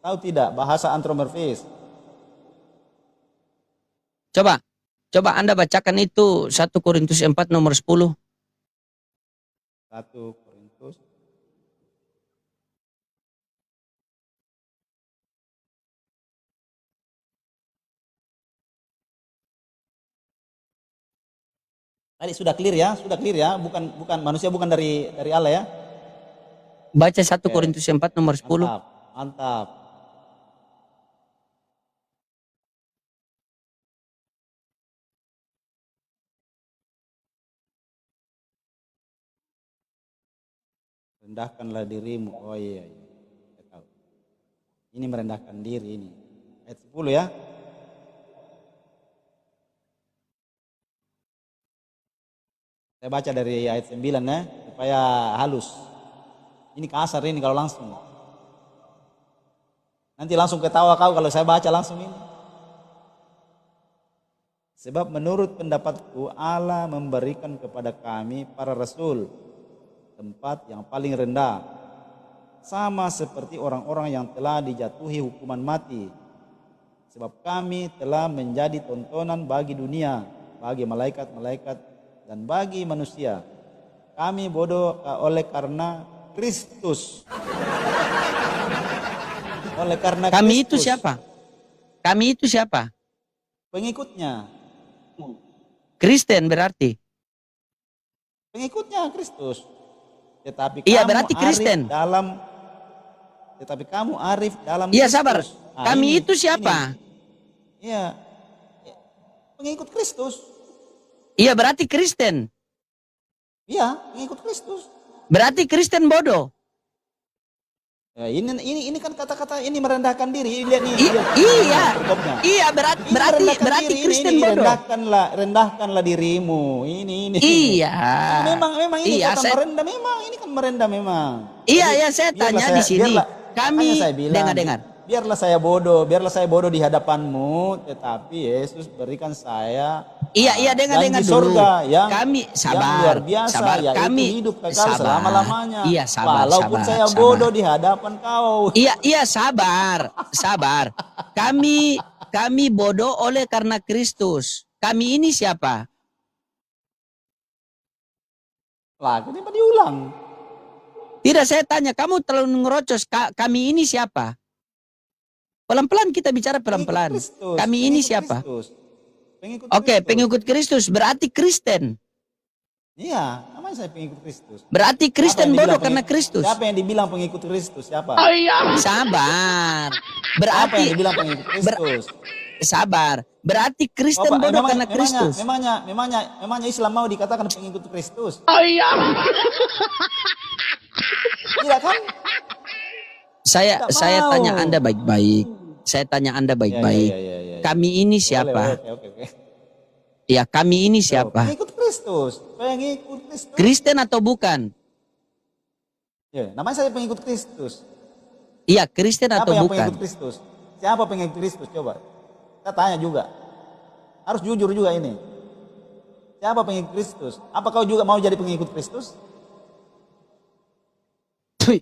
Speaker 3: Tahu tidak bahasa antromorfis?
Speaker 1: Coba Anda bacakan itu 1 Korintus 4 nomor 10.
Speaker 3: 1 Korintus. Tadi sudah clear ya, bukan manusia bukan dari Allah ya.
Speaker 1: Baca 1 Korintus 4 nomor 10.
Speaker 3: Mantap. Rendahkanlah dirimu. Oh iya. Saya tahu. Ini merendahkan diri ini. Ayat 10 ya. Saya baca dari ayat 9 ya, supaya halus. Ini kasar ini kalau langsung. Nanti langsung ketawa kau kalau saya baca langsung ini. Sebab menurut pendapatku Allah memberikan kepada kami para rasul tempat yang paling rendah, sama seperti orang-orang yang telah dijatuhi hukuman mati. Sebab kami telah menjadi tontonan bagi dunia, bagi malaikat-malaikat dan bagi manusia. Kami bodoh oleh karena Kristus. Oleh karena
Speaker 1: Kami itu
Speaker 3: Kristus.
Speaker 1: siapa? Kami itu siapa?
Speaker 3: Pengikutnya.
Speaker 1: Kristen berarti.
Speaker 3: Pengikutnya Kristus. Tetapi
Speaker 1: Iya,
Speaker 3: kamu
Speaker 1: berarti Kristen.
Speaker 3: Tetapi kamu arif dalam
Speaker 1: Iya,
Speaker 3: Kristus.
Speaker 1: sabar.
Speaker 3: Nah,
Speaker 1: Kami
Speaker 3: ini,
Speaker 1: itu siapa?
Speaker 3: Iya. Pengikut Kristus.
Speaker 1: Iya, berarti Kristen.
Speaker 3: Iya, pengikut Kristus.
Speaker 1: Berarti Kristen bodoh.
Speaker 3: Ya, ini kan kata-kata ini merendahkan diri. Lihat nih,
Speaker 1: I-
Speaker 3: lihat
Speaker 1: iya,
Speaker 3: perkopnya.
Speaker 1: iya berarti
Speaker 3: Ini
Speaker 1: berarti
Speaker 3: merendahkan
Speaker 1: berarti
Speaker 3: diri,
Speaker 1: Kristen
Speaker 3: ini
Speaker 1: bodoh.
Speaker 3: rendahkanlah dirimu. Ini.
Speaker 1: Iya,
Speaker 3: Memang ini
Speaker 1: iya
Speaker 3: kata
Speaker 1: saya,
Speaker 3: merendah memang, ini kan merendah memang.
Speaker 1: iya
Speaker 3: Jadi
Speaker 1: ya saya
Speaker 3: biarlah
Speaker 1: tanya di sini.
Speaker 3: makanya
Speaker 1: Kami
Speaker 3: saya bilang,
Speaker 1: dengar.
Speaker 3: biarlah saya bodoh di hadapanmu, tetapi Yesus berikan saya
Speaker 1: Iya dengar
Speaker 3: janji
Speaker 1: dulu.
Speaker 3: surga yang
Speaker 1: Kami
Speaker 3: yang luar biasa, yaitu
Speaker 1: kami
Speaker 3: hidup kekal selama-lamanya.
Speaker 1: Iya
Speaker 3: Walaupun saya bodoh di hadapan kau.
Speaker 1: Iya sabar. Kami bodoh oleh karena Kristus. Kami ini siapa?
Speaker 3: Lah, kenapa diulang?
Speaker 1: Tidak, saya tanya, kamu terlalu ngerocos. Kami ini siapa? Pelan-pelan kita bicara pelan-pelan.
Speaker 3: Pengikut Kristus,
Speaker 1: Kami ini
Speaker 3: pengikut
Speaker 1: siapa?
Speaker 3: Kristus. Pengikut
Speaker 1: Oke,
Speaker 3: Kristus.
Speaker 1: pengikut Kristus berarti Kristen.
Speaker 3: Iya, namanya saya pengikut Kristus.
Speaker 1: Berarti
Speaker 3: Siapa
Speaker 1: Kristen
Speaker 3: yang
Speaker 1: bodoh
Speaker 3: dibilang
Speaker 1: karena
Speaker 3: pengikut-
Speaker 1: Kristus.
Speaker 3: Siapa yang dibilang pengikut Kristus? Siapa?
Speaker 1: Sabar.
Speaker 3: Siapa
Speaker 1: Berarti
Speaker 3: yang dibilang pengikut Kristus?
Speaker 1: sabar. Berarti Kristen
Speaker 3: Pak,
Speaker 1: bodoh karena Kristus.
Speaker 3: memangnya Islam mau dikatakan pengikut Kristus? Tidak kan?
Speaker 1: Saya
Speaker 3: mau.
Speaker 1: tanya Anda baik-baik.
Speaker 3: Ya.
Speaker 1: Kami ini siapa?
Speaker 3: Boleh, oke.
Speaker 1: Ya, kami ini siapa?
Speaker 3: Pengikut Kristus.
Speaker 1: Kristen atau bukan?
Speaker 3: Ya, namanya saya pengikut Kristus.
Speaker 1: Iya, Kristen
Speaker 3: Siapa
Speaker 1: atau
Speaker 3: yang
Speaker 1: bukan?
Speaker 3: pengikut Kristus? Siapa pengikut Kristus? Coba. Kita tanya juga. Harus jujur juga ini. Siapa pengikut Kristus? Apa kau juga mau jadi pengikut Kristus?
Speaker 1: Tui.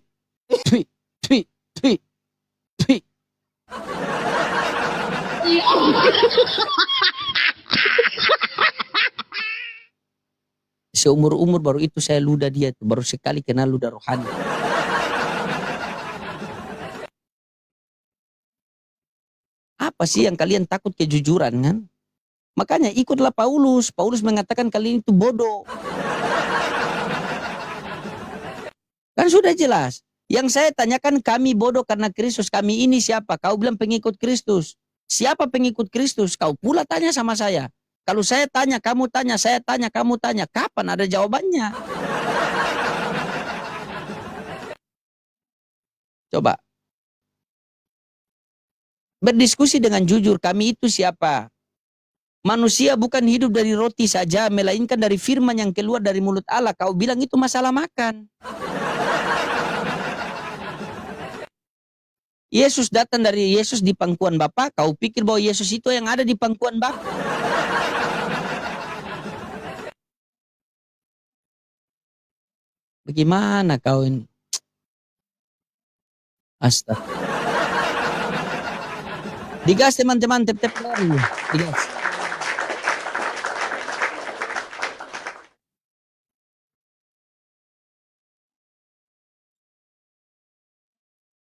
Speaker 1: Seumur-umur baru itu saya ludah dia tuh, baru sekali kenal ludah rohani. Apa sih yang kalian takut kejujuran kan? Makanya ikutlah Paulus. Paulus mengatakan kalian itu bodoh. Kan sudah jelas. Yang saya tanyakan kami bodoh karena Kristus. Kami ini siapa? Kau bilang pengikut Kristus. Siapa pengikut Kristus? Kau pula tanya sama saya. Kalau saya tanya, kamu tanya, saya tanya, kamu tanya. Kapan ada jawabannya? Coba. Berdiskusi dengan jujur, kami itu siapa? Manusia bukan hidup dari roti saja, melainkan dari firman yang keluar dari mulut Allah. Kau bilang itu masalah makan. Yesus datang dari Yesus di pangkuan Bapa. Kau pikir bahwa Yesus itu yang ada di pangkuan Bapa? Bagaimana kau ini? Astaga. Digas teman-teman, tep-tep lari. Digas.